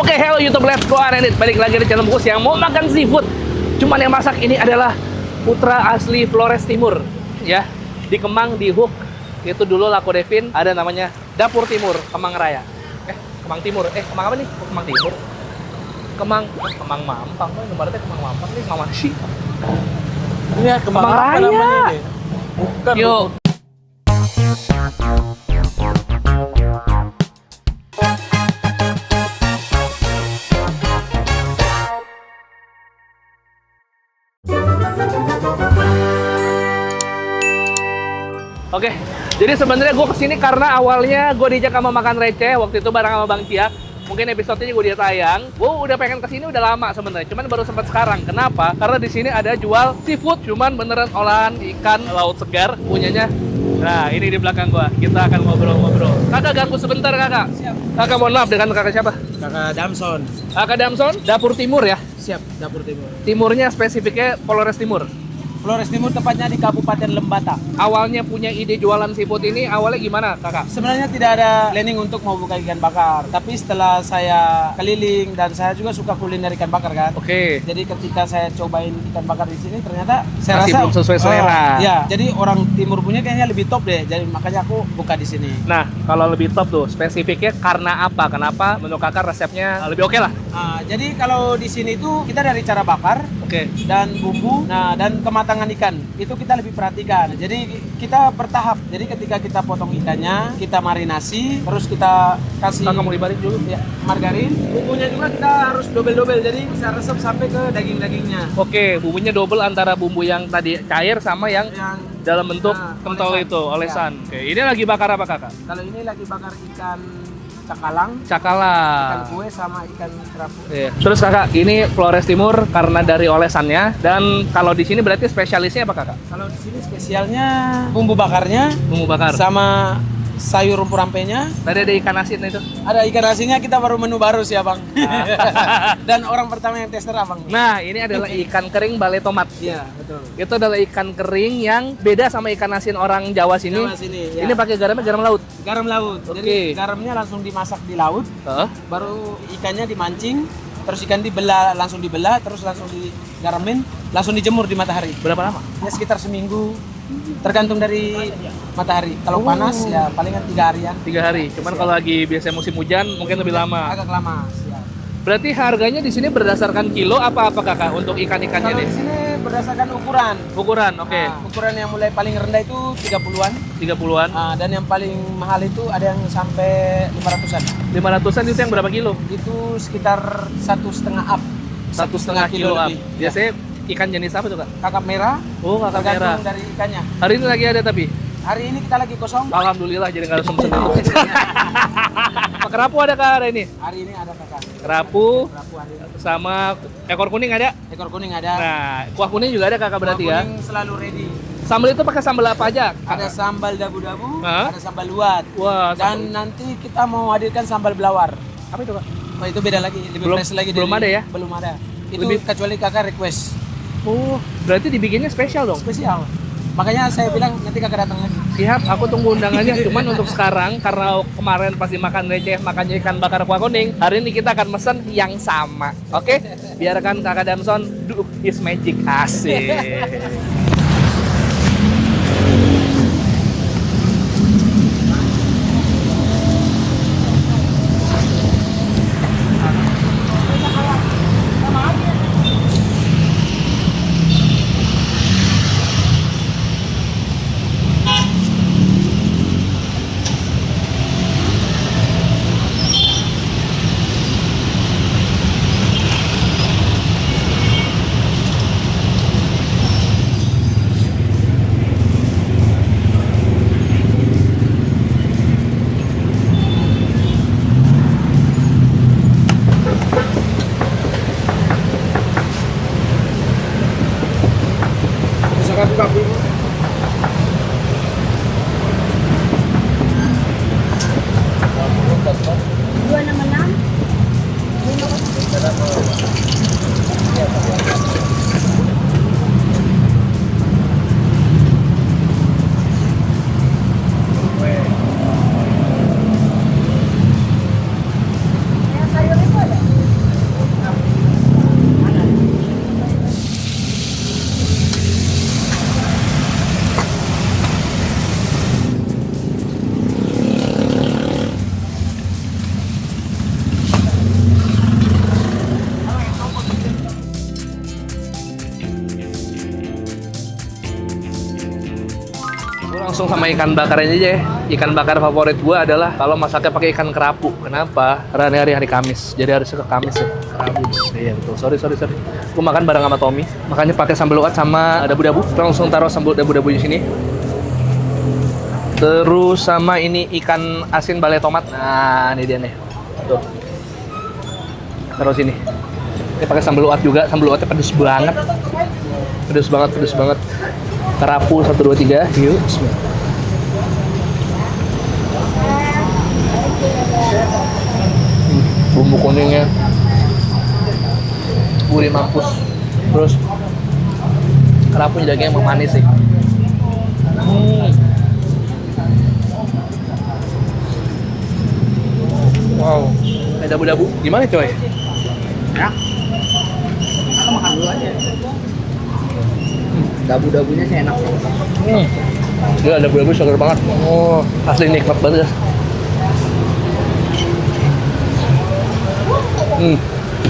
Oke, hello YouTube, let's go Reddit. Balik lagi di channel Bungkus yang mau makan seafood. Cuman yang masak ini adalah putra asli Flores Timur, ya, di Kemang, di Hook. Itu dulu Lako Devin, ada namanya Dapur Timur, Kemang Raya. Kemang Timur, Kemang apa nih? Kemang Timur. Kemang Mampang, nomornya Kemang Mampang nih, Kemang sih. Ini ya, Kemang apa Raya. namanya ini? Bukan. Yuk. Oke, jadi sebenarnya gue kesini karena awalnya gue diajak sama makan receh waktu itu bareng sama Bang Cia. Mungkin episodenya gue dia tayang. Gue udah pengen kesini udah lama sebenarnya, cuman baru sempat sekarang. Kenapa? Karena di sini ada jual seafood, cuman beneran olahan ikan laut segar punyanya. Nah, ini di belakang gue. Kita akan ngobrol-ngobrol. Kakak ganggu sebentar kakak. Siap. Kakak mohon maaf, dengan kakak siapa? Kakak Damson. Kakak Damson, Dapur Timur ya. Siap, Dapur Timur. Timurnya spesifiknya Flores Timur. Flores Timur tepatnya di Kabupaten Lembata. Awalnya punya ide jualan seafood ini awalnya gimana kakak? Sebenarnya tidak ada planning untuk mau buka ikan bakar, tapi setelah saya keliling dan saya juga suka kuliner ikan bakar kan. Oke. Jadi ketika saya cobain ikan bakar di sini ternyata saya Masih rasa belum sesuai selera. Ya, jadi orang timur punya kayaknya lebih top deh. Jadi makanya aku buka di sini. Nah, kalau lebih top tuh, spesifiknya karena apa? Kenapa menurut kakak resepnya lebih oke lah? Jadi kalau di sini tuh kita dari cara bakar Oke. dan bumbu, nah dan kematangan ikan itu kita lebih perhatikan. Jadi kita bertahap. Jadi ketika kita potong ikannya, kita marinasi, terus kita kasih Kakak mau dibalik dulu? ya, margarin. Bumbunya juga kita harus double-double, jadi bisa resep sampai ke daging-dagingnya. Oke, bumbunya double antara bumbu yang tadi cair sama yang Yang dalam bentuk Nah, pentol olesan. itu, olesan. Oke, ini lagi bakar apa kakak? kalau ini lagi bakar ikan cakalang, ikan Cakala. kue sama ikan kerapu. Iya. Terus kakak, ini Flores Timur karena dari olesannya, dan kalau di sini berarti spesialisnya apa kakak? Kalau di sini spesialnya bumbu bakarnya Bumbu bakar. sama sayur rumpur rampenya. Tadi ada ikan asin itu. Ada ikan asinnya, kita baru menu baru sih abang. Dan orang pertama yang tester abang. Nah, ini adalah ikan kering balai tomat. Iya betul. Itu adalah ikan kering yang beda sama ikan asin orang Jawa sini. Jawa sini, ya. Ini pakai garamnya garam laut. Garam laut. Oke. Jadi garamnya langsung dimasak di laut, Heeh. baru ikannya dimancing, terus ikan langsung dibelah, terus langsung digaramin, langsung dijemur di matahari. Berapa lama? Ya sekitar seminggu, tergantung dari matahari. Kalau panas ya palingan 3 harian. 3 hari. Cuman kalau lagi biasa musim hujan mungkin lebih lama. Agak lama. Ya. Berarti harganya di sini berdasarkan kilo apa kakak untuk ikan-ikannya Kalau nih? di sini berdasarkan ukuran. Ukuran, oke. Nah, ukuran yang mulai paling rendah itu 30-an. 30-an. Dan yang paling mahal itu ada yang sampai 500-an. 500-an itu yang berapa kilo? Itu sekitar 1,5 up. 1,5 kilo up. lebih. Biasanya ikan jenis apa tuh kak? Kakap merah, Oh, kakak merah. tergantung dari ikannya. Hari ini lagi ada tapi? Hari ini kita lagi kosong. Alhamdulillah jadi nggak ada sumsum. Kerapu ada kak hari ini? Hari ini ada kakak. Kerapu Kerapu hari ini. sama ekor kuning ada? Ekor kuning ada. Nah, kuah kuning juga ada kakak berarti ya? Kuning selalu ready. Sambal itu pakai sambal apa aja? Ada sambal dabu-dabu, Hah? ada sambal luat. Wah, Dan nanti kita mau hadirkan sambal belawar. apa itu kak? Oh, itu beda lagi, lebih Belum- fresh lagi. belum ada ya? Belum ada. Itu Lebih- kecuali kakak request. Oh, berarti dibikinnya spesial dong? Spesial. Makanya saya bilang nanti kakak datang lagi. Siap, aku tunggu undangannya. Cuman untuk sekarang, karena kemarin pasti makan receh, makannya ikan bakar kuah kuning, hari ini kita akan mesen yang sama. Oke? Biarkan kakak Damson do his magic. Asik. langsung sama ikan bakarnya aja ya. Ikan bakar favorit gue adalah kalau masaknya pakai ikan kerapu. Kenapa? Karena ini hari Kamis, jadi harus ke Kamis ya. Kerapu. Iya betul. Sorry. Gue makan bareng sama Tommy. Makanya pakai sambal uat sama dabu-dabu. Kita langsung taruh sambal dabu-dabu di sini. Terus sama ini ikan asin balai tomat. Nah, ini dia nih. Tuh. Taruh sini. Ini pakai sambal uat juga. Sambal uatnya pedes banget. Pedes banget. Kerapu 1 2 3. Yuk. Bismillah. Bumbu kuningnya gurih mampus. Terus kerapu dagingnya emang manis sih. Wow, ada dabu-dabu. Gimana coy? Ya. Kita makan dulu aja. Dabu-dabunya sih enak. Dia ada dabu-dabu segar banget. Oh, asli nikmat banget ya.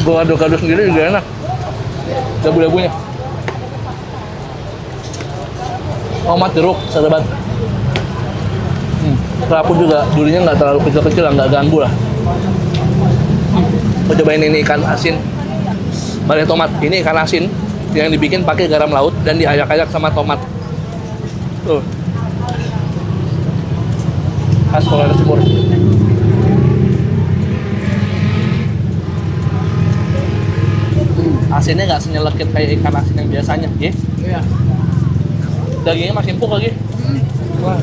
Gue aduk-aduk sendiri juga enak. Dabu-dabunya. Tomat jeruk, segar banget. Kerapu juga durinya nggak terlalu kecil-kecil, nggak ganggu lah. Mau cobain ini ikan asin balai tomat. Ini ikan asin yang dibikin pakai garam laut dan diayak-ayak sama tomat. Tuh. Khas Kuala Timur. Asinnya nggak senyelekit kayak ikan asin yang biasanya, ya? Iya. Dagingnya masih empuk lagi. Wah.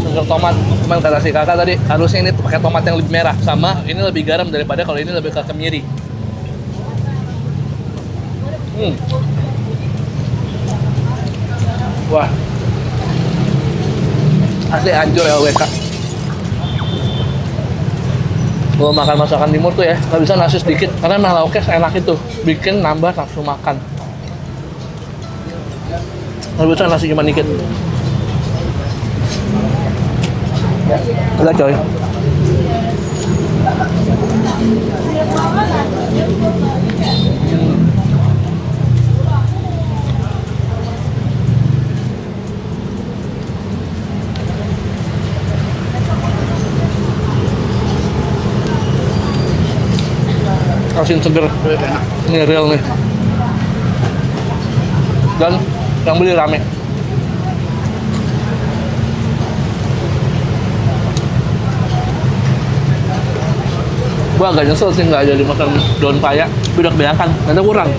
Segar tomat, cuman kata si kakak tadi harusnya ini pakai tomat yang lebih merah, sama ini lebih garam daripada kalau ini lebih ke kemiri. Wah, asli hancur ya WK. Kalau makan masakan timur tuh ya nggak bisa nasi sedikit, karena emang lauknya enak itu, bikin nambah nafsu makan. Nggak bisa nasi cuma dikit. Udah coy. Asin seger. Ini real nih. Dan yang beli rame. Gue agak nyesel sih nggak jadi makan daun paya, tapi udah kebanyakan, ternyata kurang.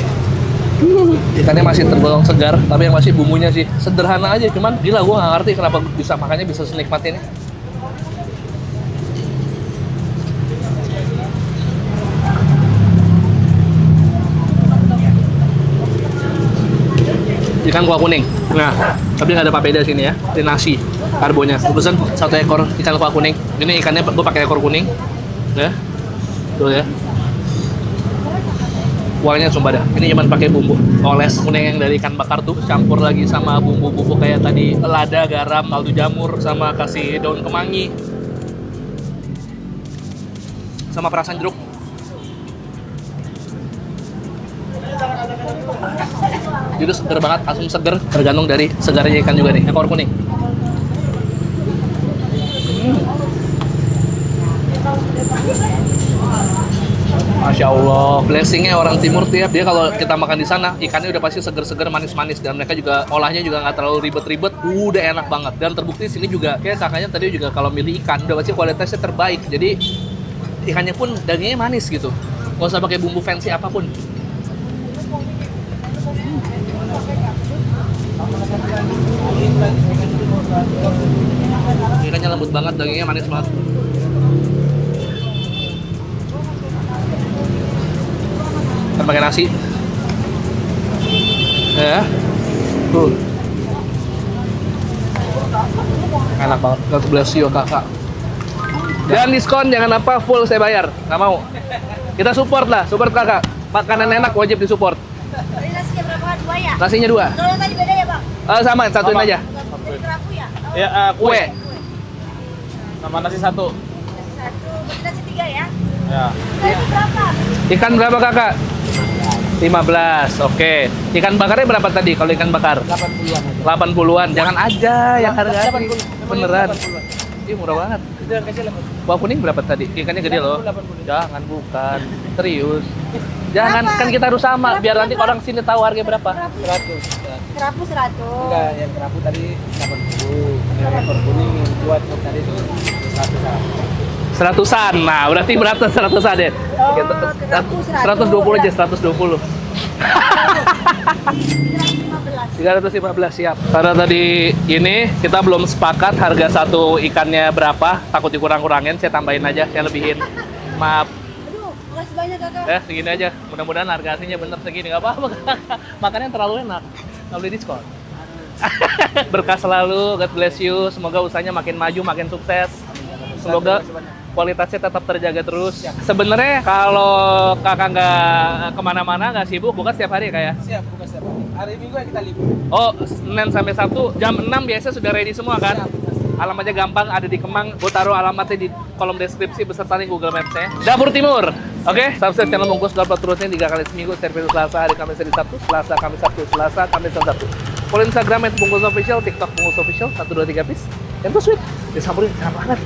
Ikannya masih tergolong segar, tapi yang masih bumbunya sih sederhana aja, cuman gila gue nggak ngerti kenapa bisa makannya bisa senikmat ini. Ikan kuah kuning. Nah, tapi nggak ada papeda sini ya. Ini nasi, karbonya. Gue pesen 1 ekor ikan kuah kuning. Ini ikannya gue pakai ekor kuning, ya. Tuh ya. Kuahnya sumpah dah. Ini cuma pakai bumbu oles kuning yang dari ikan bakar tuh, campur lagi sama bumbu-bumbu kayak tadi lada, garam, kaldu jamur, sama kasih daun kemangi, sama perasan jeruk. Jadi seger banget, asam seger, tergantung dari segarnya ikan juga nih, ekor kuning. Masya Allah, blessingnya orang timur tuh ya, dia kalau kita makan di sana ikannya udah pasti seger-seger, manis-manis, dan mereka juga olahnya juga nggak terlalu ribet-ribet, udah enak banget. Dan terbukti sini juga kayak kakaknya tadi juga kalau milih ikan udah pasti kualitasnya terbaik, jadi ikannya pun dagingnya manis gitu, nggak usah pakai bumbu fancy apapun. Ikannya lembut banget, dagingnya manis banget. Kita pakai nasi. Ya. Tuh. Enak banget. God bless you, kakak. Dan diskon jangan apa, full saya bayar. Nggak mau. Kita support lah, support kakak. Makanan enak wajib disupport. Tadi nasinya berapa? 2 ya? Nasinya 2. Kalau tadi beda ya bang? Sama, satuin aja. Dari kerapu ya? Oh, Ya, Kue. sama nasi 1. nasi 1, berarti nasi 3 ya? Ya. Tadi berapa? Ikan berapa kakak? 15. 15, oke. Ikan bakarnya berapa tadi kalau ikan bakar? 80-an aja. 80-an, jangan aja yang harga 80. beneran. 80-an. Ih, murah banget. Itu yang kasih 80. Kuah kuning berapa tadi? Ikannya gede loh. 80. Jangan, bukan. Serius. Jangan, kan kita harus sama, biar nanti orang sini tahu harga berapa. 100. Kerapu 100. Enggak, yang kerapu tadi 80. Yang ekor kuning yang buat tadi itu 100. Seratusan, nah berarti berapa seratusan ya? Oh, Gitu. kerapu 120 aja, 120. 315. 315 siap. Karena tadi ini kita belum sepakat harga satu ikannya berapa, takut dikurang-kurangin, saya tambahin aja, saya lebihin. Maaf, Aduh, makasih banyak kakak. segini aja. Mudah-mudahan harga aslinya bener segini, nggak apa-apa. Makannya terlalu enak, nggak boleh diskon. Berkah selalu, God bless you. Semoga usahanya makin maju, makin sukses. Semoga kualitasnya tetap terjaga terus. Sebenarnya kalau kakak nggak kemana-mana, nggak sibuk, bukan setiap hari kayak. Siap, bukan setiap hari. Hari Minggu yang kita libur. Oh, Senin sampai Sabtu jam 6 biasa sudah ready semua kan? Alamatnya gampang, ada di Kemang. Gue taruh alamatnya di kolom deskripsi beserta link Google Maps-nya. Dapur Timur. Oke, subscribe channel Bungkus dapat terusnya 3 kali seminggu. Service Selasa, hari Kamis, hari Sabtu, Selasa, Kamis, Sabtu, Selasa, Kamis, dan Sabtu. Follow Instagram @bungkusofficial, TikTok Bungkus Official 1 2 3 pis. Dan tuh sweet, disampurin enak banget.